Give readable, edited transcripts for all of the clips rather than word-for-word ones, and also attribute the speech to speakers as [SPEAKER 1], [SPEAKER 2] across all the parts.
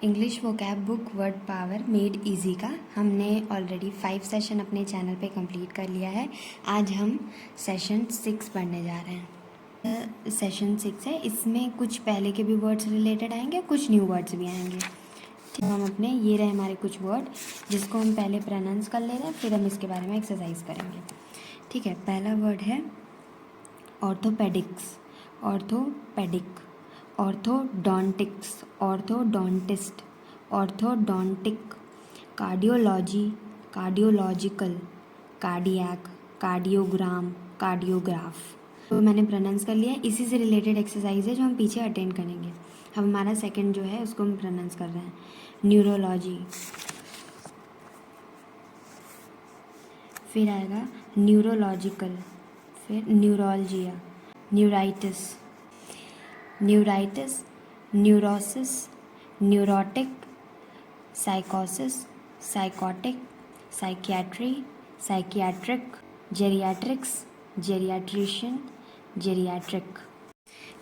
[SPEAKER 1] English vocab book word power made easy का हमने already 5 session अपने चैनल पे कंप्लीट कर लिया है। आज हम सेशन 6 पढ़ने जा रहे हैं। सेशन 6 है, इसमें कुछ पहले के भी वर्ड्स रिलेटेड आएंगे, कुछ न्यू वर्ड्स भी आएंगे। तो हम अपने ये रहे हमारे कुछ वर्ड जिसको हम पहले प्रोनाउंस कर ले रहे हैं, फिर हम इसके बारे में एक्सरसाइज करेंगे। ठीक है, पहला वर्ड है orthopaedics, orthopaedic, orthodontics, orthodontist, orthodontic, cardiology, cardiological, cardiac, cardiogram, cardiograph. तो मैंने प्रोनाउंस कर लिया। इसी से रिलेटेड एक्सरसाइज है जो हम पीछे अटेंड करेंगे। अब हमारा सेकंड जो है उसको हम प्रोनाउंस कर रहे हैं, न्यूरोलॉजी। फिर आएगा न्यूरोलॉजिकल, फिर neuralgia, neuritis, neuritis, neurosis, neurotic, साइकोसिस, psychotic, psychiatry, psychiatric, geriatrics, geriatrician, geriatric.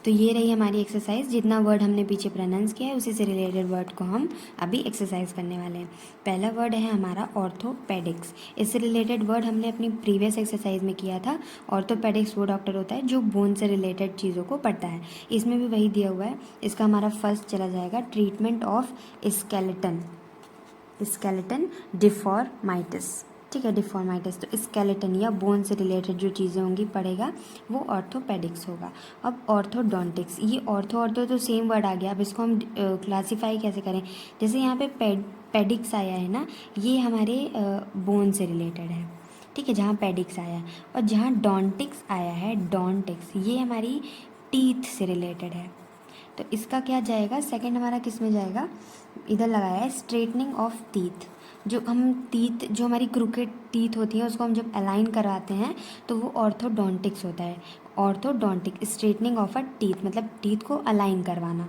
[SPEAKER 1] तो ये रही हमारी एक्सरसाइज। जितना वर्ड हमने पीछे प्रोनाउंस किया है उसी से रिलेटेड वर्ड को हम अभी एक्सरसाइज करने वाले हैं। पहला वर्ड है हमारा ऑर्थोपेडिक्स। इससे रिलेटेड वर्ड हमने अपनी प्रीवियस एक्सरसाइज में किया था। ऑर्थोपेडिक्स वो डॉक्टर होता है जो बोन से रिलेटेड चीज़ों को पढ़ता है। इसमें भी वही दिया हुआ है। इसका हमारा फर्स्ट चला जाएगा ट्रीटमेंट ऑफ स्केलेटन, स्केलेटन डिफॉर्माइटिस। ठीक है, डिफॉर्माइटिस। तो स्केलेटन या बोन से रिलेटेड जो चीज़ें होंगी पढ़ेगा वो ऑर्थोपेडिक्स होगा। अब ऑर्थोडोंटिक्स, ये ऑर्थो तो सेम वर्ड आ गया। अब इसको हम क्लासीफाई कैसे करें? जैसे यहाँ पे पेडिक्स आया है ना, ये हमारे बोन से रिलेटेड है। ठीक है, जहाँ पेडिक्स आया है। और जहाँ डोंटिक्स आया है, डोंटिक्स, ये हमारी टीथ से रिलेटेड है। तो इसका क्या जाएगा? सेकंड हमारा किस में जाएगा? इधर लगाया है स्ट्रेटनिंग ऑफ टीथ। जो हम टीथ, जो हमारी क्रूकेट टीथ होती है उसको हम जब अलाइन करवाते हैं तो वो ऑर्थोडोंटिक्स होता है। Orthodontic, straightening of a teeth मतलब टीथ को अलाइन करवाना।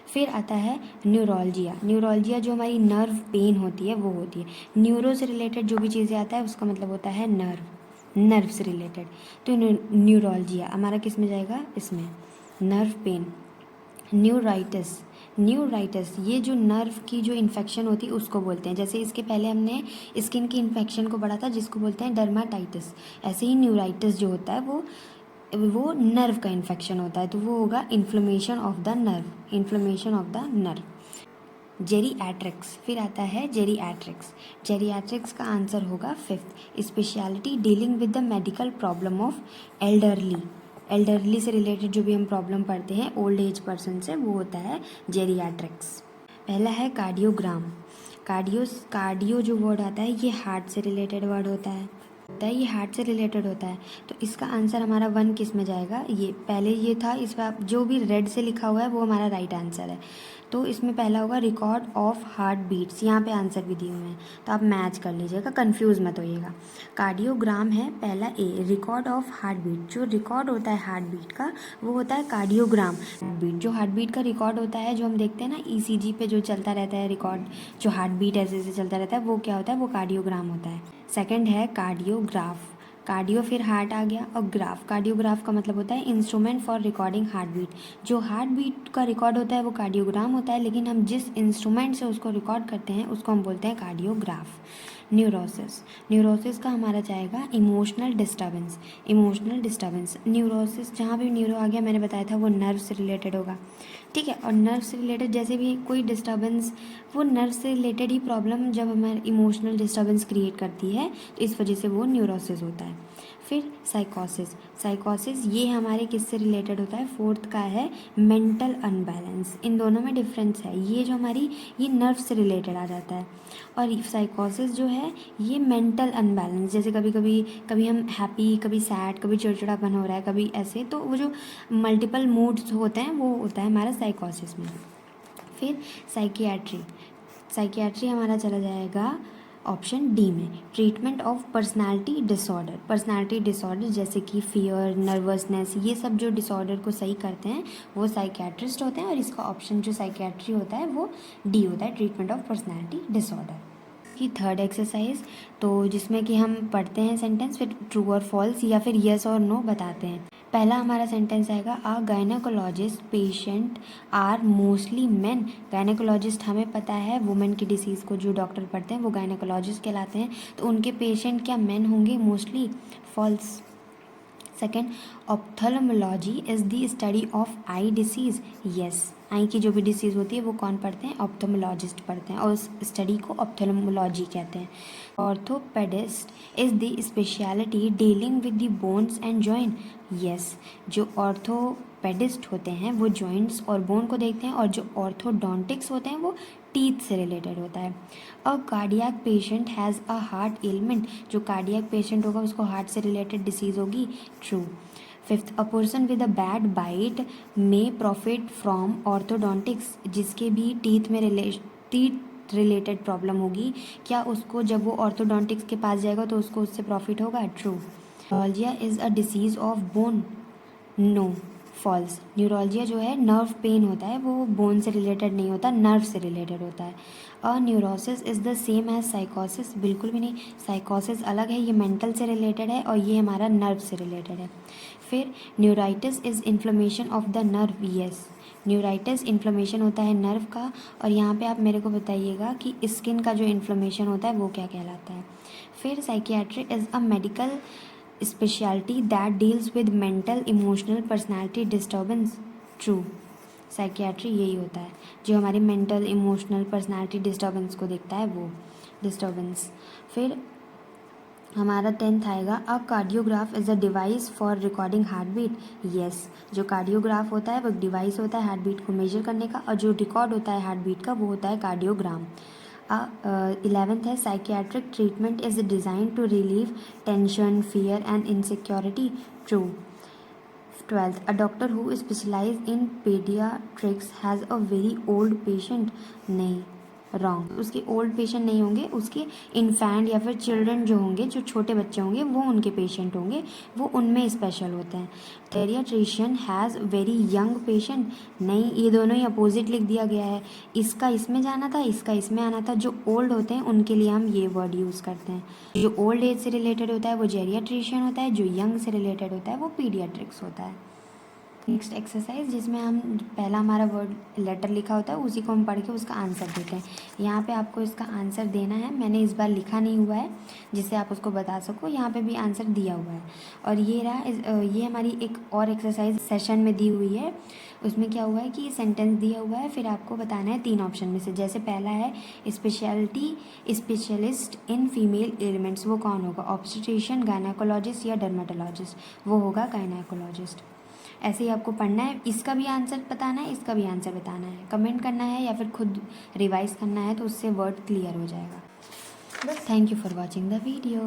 [SPEAKER 1] फिर आता है न्यूरोलजिया। न्यूरोलजिया जो हमारी नर्व पेन होती है वो होती है। न्यूरो से रिलेटेड जो भी चीज़ें आता है उसका मतलब होता है नर्व, नर्व से रिलेटेड। तो न्यूरोलजिया हमारा किस में जाएगा? इसमें, नर्व पेन। न्यूराइटिस, न्यूराइटिस ये जो नर्व की जो इन्फेक्शन होती है उसको बोलते हैं। जैसे इसके पहले हमने स्किन की इन्फेक्शन को पढ़ा था जिसको बोलते हैं डर्माटाइटिस। ऐसे ही न्यूराइटिस जो होता है वो नर्व का इन्फेक्शन होता है, तो वो होगा inflammation of the nerve, inflammation of the nerve. Geriatrics, फिर आता है जेरियाट्रिक्स। जेरियाट्रिक्स का आंसर होगा fifth, speciality dealing with the medical problem of elderly. Elderly से रिलेटेड जो भी हम प्रॉब्लम पढ़ते हैं ओल्ड एज पर्सन से, वो होता है जेरियाट्रिक्स। पहला है कार्डियोग्राम। कार्डियो जो वर्ड आता है ये हार्ट से रिलेटेड वर्ड होता है, ये हार्ट से रिलेटेड होता है। तो इसका आंसर हमारा 1 किस में जाएगा? ये पहले ये था, इस बार जो भी रेड से लिखा हुआ है वो हमारा राइट आंसर है। तो इसमें पहला होगा रिकॉर्ड ऑफ हार्ट बीट्स। यहाँ पे आंसर भी दिए हुए हैं तो आप मैच कर लीजिएगा, कंफ्यूज मत होइएगा। कार्डियोग्राम है पहला ए, रिकॉर्ड ऑफ हार्ट बीट। जो रिकॉर्ड होता है हार्ट बीट का वो होता है कार्डियोग्राम। बीट जो हार्ट बीट का रिकॉर्ड होता है, जो हम देखते हैं ना ईसीजी पे जो चलता रहता है रिकॉर्ड, जो हार्ट बीट ऐसे ऐसे चलता रहता है, वो क्या होता है? वो कार्डियोग्राम होता है। सेकंड है कार्डियोग्राफ। कार्डियो फिर हार्ट आ गया, और ग्राफ, कार्डियोग्राफ का मतलब होता है instrument for recording heart beat. जो हार्ट बीट का रिकॉर्ड होता है वो कार्डियोग्राम होता है, लेकिन हम जिस इंस्ट्रूमेंट से उसको रिकॉर्ड करते हैं उसको हम बोलते हैं कार्डियोग्राफ। न्यूरोसिस, न्यूरोसिस का हमारा जाएगा emotional disturbance. Emotional disturbance, neurosis जहाँ भी न्यूरो आ गया मैंने बताया था वो नर्व से रिलेटेड होगा। ठीक है, और नर्व से रिलेटेड जैसे भी कोई डिस्टर्बेंस, वो नर्व से रिलेटेड ही प्रॉब्लम जब हमारे इमोशनल डिस्टर्बेंस क्रिएट करती है तो इस वजह से वो न्यूरोसिस होता है। फिर साइकोसिस, साइकोसिस ये हमारे किससे रिलेटेड होता है? फोर्थ का है मेंटल अनबैलेंस। इन दोनों में डिफरेंस है, ये जो हमारी ये नर्व से रिलेटेड आ जाता है, और साइकोसिस जो है ये मेंटल अनबैलेंस। जैसे कभी हम हैप्पी, कभी सैड, कभी चिड़चिड़ापन हो रहा है, कभी ऐसे, तो वो जो मल्टीपल मूड्स होते हैं वो होता है हमारा साइकोसिस में। फिर साइकियाट्री, साइकियाट्री हमारा चला जाएगा ऑप्शन डी में, treatment of personality disorder. Personality disorder जैसे कि फियर, नर्वसनेस, ये सब जो डिसऑर्डर को सही करते हैं वो साइकियाट्रिस्ट होते हैं, और इसका ऑप्शन जो साइकियाट्री होता है वो डी होता है, ट्रीटमेंट ऑफ पर्सनालिटी डिसऑर्डर। की थर्ड एक्सरसाइज, तो जिसमें कि हम पढ़ते हैं सेंटेंस, फिर ट्रू और फॉल्स या फिर येस और नो बताते हैं। पहला हमारा सेंटेंस आएगा a gynaecologist patient are mostly men. Gynaecologist हमें पता है वुमेन की डिसीज़ को जो डॉक्टर पढ़ते हैं वो गायनेकोलॉजिस्ट कहलाते हैं, तो उनके पेशेंट क्या मेन होंगे? Mostly. False. Second, ophthalmology is the study of eye diseases. Yes, eye की जो भी डिसीज़ होती है वो कौन पढ़ते हैं? ऑप्थेल्मोलॉजिस्ट पढ़ते हैं, और उस स्टडी को ऑप्थेल्मोलॉजी कहते हैं। Orthopaedist is the speciality dealing with the bones and joint. Yes, जो ऑर्थोपेडिस्ट होते हैं वो जॉइंट्स और बोन को देखते हैं, और जो ऑर्थोडोंटिक्स होते हैं वो टीथ से रिलेटेड होता है। A cardiac patient has a heart ailment. जो कार्डियक पेशेंट होगा उसको हार्ट से रिलेटेड डिसीज़ होगी। True. Fifth, a person with a bad bite may profit from orthodontics. जिसके भी टीथ रिलेटेड प्रॉब्लम होगी, क्या उसको जब वो ऑर्थोडोंटिक्स के पास जाएगा तो उसको उससे प्रॉफिट होगा? True. Neuralgia is a disease of bone. No. False. Neuralgia जो है नर्व पेन होता है, वो बोन से रिलेटेड नहीं होता, नर्व से रिलेटेड होता है। A neurosis is the same as साइकोसिस। बिल्कुल भी नहीं, साइकोसिस अलग है, ये मेंटल से रिलेटेड है और ये हमारा नर्व से रिलेटेड है। फिर neuritis is inflammation of the nerve. Yes, neuritis inflammation होता है नर्व का, और यहाँ पे आप मेरे को बताइएगा कि स्किन का जो इन्फ्लेमेशन होता है वो क्या कहलाता है। फिर psychiatry is a medical speciality that deals with mental emotional personality disturbance. True. Psychiatry यही होता है जो हमारी मेंटल इमोशनल पर्सनैलिटी डिस्टर्बेंस को देखता है, वो डिस्टर्बेंस। फिर हमारा 10th आएगा a cardiograph is a device for recording heart beat. Yes, जो कार्डियोग्राफ होता है वो एक डिवाइस होता है हार्ट बीट को मेजर करने का, और जो रिकॉर्ड होता है हार्ट बीट का वो होता है कार्डियोग्राम। 11th है psychiatric treatment is design to relieve tension fear and insecurity. True. 12th, a doctor who specializes in pediatrics has a very old patient। नहीं, रॉन्ग। उसके ओल्ड पेशेंट नहीं होंगे, उसके इन्फेंट या फिर चिल्ड्रन जो होंगे, जो छोटे बच्चे होंगे वो उनके पेशेंट होंगे, वो उनमें स्पेशल होते हैं। थेरियाट्रिशियन हैज़ वेरी यंग पेशेंट। नहीं, ये दोनों ही अपोजिट लिख दिया गया है, इसका इसमें जाना था, इसका इसमें आना था। जो ओल्ड होते हैं उनके लिए हम ये वर्ड यूज़ करते हैं। जो ओल्ड एज से रिलेटेड होता है वो जेरियाट्रिशियन होता है, जो यंग से रिलेटेड होता है वो पीडियाट्रिक्स होता है। नेक्स्ट एक्सरसाइज, जिसमें हम पहला हमारा वर्ड लेटर लिखा होता है उसी को हम पढ़ के उसका आंसर देते हैं। यहाँ पे आपको इसका आंसर देना है, मैंने इस बार लिखा नहीं हुआ है जिससे आप उसको बता सको, यहाँ पे भी आंसर दिया हुआ है। और ये रहा, ये हमारी एक और एक्सरसाइज सेशन में दी हुई है। उसमें क्या हुआ है कि सेंटेंस दिया हुआ है, फिर आपको बताना है 3 ऑप्शन में से। जैसे पहला है स्पेशलिस्ट इन फीमेल एलिमेंट्स, वो कौन होगा? ऑब्स्टेट्रिशियन, गायनेकोलॉजिस्ट या डर्मेटोलॉजिस्ट? वो होगा गायनेकोलॉजिस्ट। ऐसे ही आपको पढ़ना है, इसका भी आंसर बताना है, इसका भी आंसर बताना है, कमेंट करना है या फिर खुद रिवाइज करना है, तो उससे वर्ड क्लियर हो जाएगा। बस, thank you for watching the video.